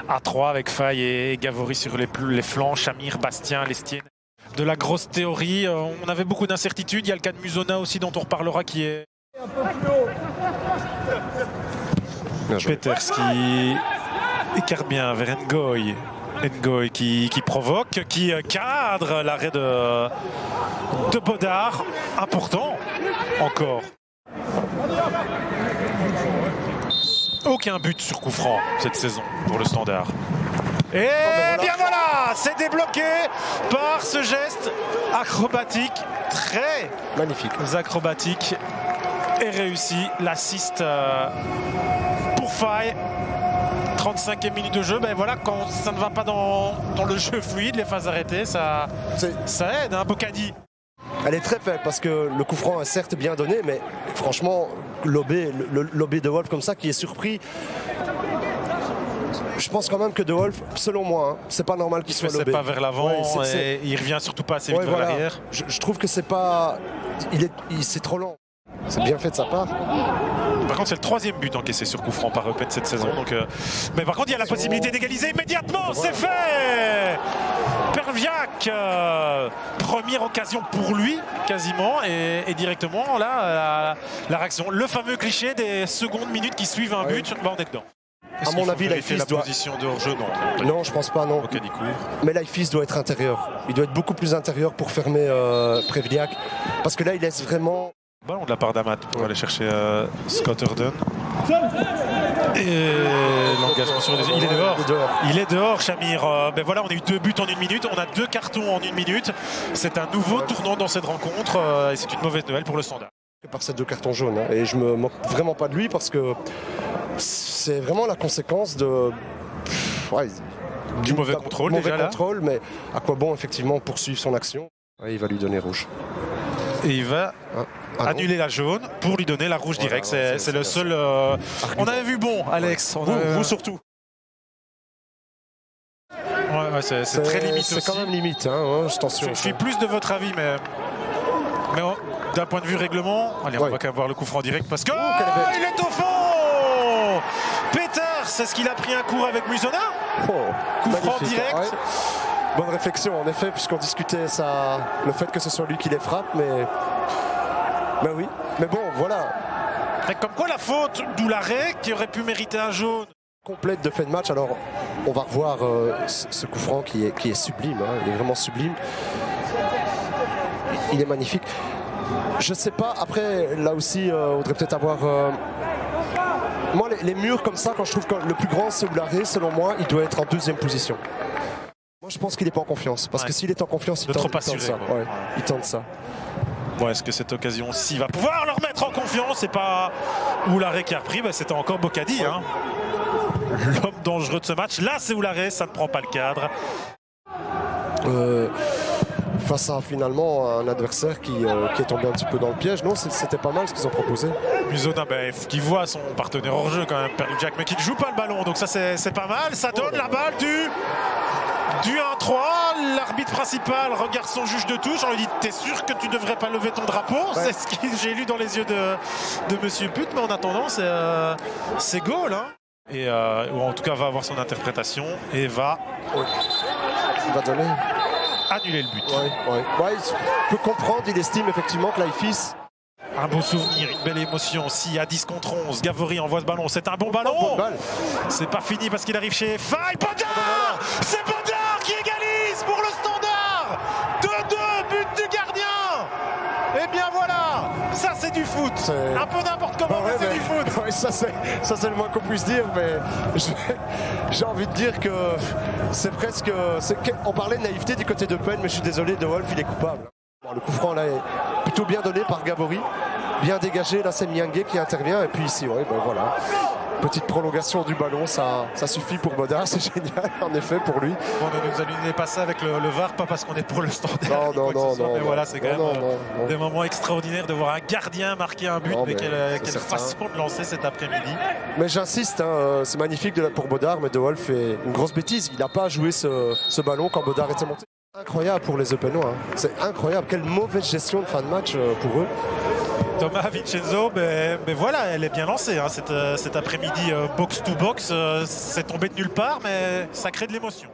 à 3 avec Faye et Gavory sur les flancs, Chamir, Bastien, Lestienne. De la grosse théorie, on avait beaucoup d'incertitudes. Il y a le cas de Musona aussi dont on reparlera qui est... Peters qui écarte bien vers Ngoy. Ngoy qui provoque, qui cadre l'arrêt de Bodard. Important encore. Aucun but sur coup franc cette saison pour le Standard. Et bien voilà, c'est débloqué par ce geste acrobatique, très magnifique, acrobatique et réussi. L'assist pour Faye. 35e minute de jeu, ben voilà, quand ça ne va pas dans le jeu fluide, les phases arrêtées, ça aide, hein, Bocadi. Elle est très faible parce que le coup franc est certes bien donné, mais franchement, lobé de Wolf comme ça qui est surpris. Je pense quand même que De Wolf, selon moi, hein, c'est pas normal qu'il soit lobé. C'est pas vers l'avant, et il revient surtout pas assez vite vers l'arrière. Je trouve que c'est pas... c'est trop lent. C'est bien fait de sa part. Par contre, c'est le 3e but encaissé sur coup franc par Eupen cette saison. Donc, mais par contre, il y a la possibilité d'égaliser immédiatement. C'est fait. Perviac, première occasion pour lui, quasiment. Et directement, là, la réaction. Le fameux cliché des secondes minutes qui suivent un but. On est dedans. À mon avis, la position de hors-jeu, non. Non, je pense pas, non. Mais Leifis doit être intérieur. Il doit être beaucoup plus intérieur pour fermer Perviac. Parce que là, il laisse vraiment... Ballon de la part d'Amat pour aller chercher Scott Orden. Et l'engagement sur le deuxième. Il est dehors, Chamir. Ben voilà, on a eu 2 buts en 1 minute. On a 2 cartons en 1 minute. C'est un nouveau tournant dans cette rencontre. Et c'est une mauvaise nouvelle pour le Standard. Par ces 2 cartons jaunes. Hein. Et je me moque vraiment pas de lui parce que c'est vraiment la conséquence de... du mauvais contrôle. Mais à quoi bon effectivement poursuivre son action. Il va lui donner rouge. Et il va annuler la jaune pour lui donner la rouge directe. C'est le seul... On avait vu bon, Alex. Vous surtout. C'est très limite aussi. C'est quand même limite. Hein, je suis plus de votre avis, mais d'un point de vue règlement... Allez, on va quand même voir le coup franc direct parce que... il est au fond. Peters, est-ce qu'il a pris un cours avec Musona? Coup franc direct. Bonne réflexion en effet, puisqu'on discutait le fait que ce soit lui qui les frappe, mais oui. Mais bon, voilà. Et comme quoi la faute, d'où l'arrêt, qui aurait pu mériter un jaune. Complète de fin de match, alors on va revoir ce coup franc qui est sublime, hein. Il est vraiment sublime. Il est magnifique. Je sais pas, après là aussi, on devrait peut-être avoir... Moi, les murs comme ça, quand je trouve que le plus grand c'est Oularé, selon moi, il doit être en 2e position. Moi, je pense qu'il n'est pas en confiance. Parce que s'il est en confiance, il tente ça. Il tente ça. Bon, est-ce que cette occasion-ci va pouvoir le remettre en confiance? C'est pas Oularé qui a repris, c'était encore Bocadi. Hein. L'homme dangereux de ce match. Là, c'est Oularé, ça ne prend pas le cadre. Face à finalement un adversaire qui est tombé un petit peu dans le piège. Non, c'était pas mal ce qu'ils ont proposé. Musona, qui voit son partenaire hors jeu quand même, Perviac, mais qui ne joue pas le ballon. Donc ça, c'est pas mal. Ça donne la balle du 1-3, l'arbitre principal regarde son juge de touche, on lui dit t'es sûr que tu devrais pas lever ton drapeau, c'est ce que j'ai lu dans les yeux de Monsieur Put, mais en attendant c'est goal, hein. Et ou en tout cas va avoir son interprétation et il va donner annuler le but. Il peut comprendre, il estime effectivement que Leifis... Un beau souvenir, une belle émotion. Si à 10 contre 11, Gavory envoie ce ballon, c'est un bon ballon. C'est pas fini parce qu'il arrive chez Faye. Bodard, c'est Bodard qui égalise pour le Standard. 2-2, but du gardien. Et bien voilà, ça c'est du foot. Un peu n'importe comment, mais c'est du foot. Ça c'est le moins qu'on puisse dire, mais j'ai envie de dire que c'est presque... On parlait de naïveté du côté de Eupen, mais je suis désolé, De Wolf il est coupable. Bon, le coup franc là est plutôt bien donné par Gavory, bien dégagé, là c'est Miangué qui intervient et puis ici voilà, petite prolongation du ballon, ça suffit pour Bodard, c'est génial en effet pour lui. Bon, ne nous allumez pas ça avec le VAR, pas parce qu'on est pour le Standard. Non, mais voilà, c'est quand même des moments extraordinaires de voir un gardien marquer un but, mais quelle façon de lancer cet après-midi. Mais j'insiste, hein, c'est magnifique pour Bodard, mais De Wolf fait une grosse bêtise, il n'a pas joué ce ballon quand Bodard était monté. Incroyable pour les Eupenois, hein. C'est incroyable, quelle mauvaise gestion de fin de match pour eux. Thomas Vincenzo, mais voilà, elle est bien lancée hein, cet après-midi box to box. C'est tombé de nulle part, mais ça crée de l'émotion.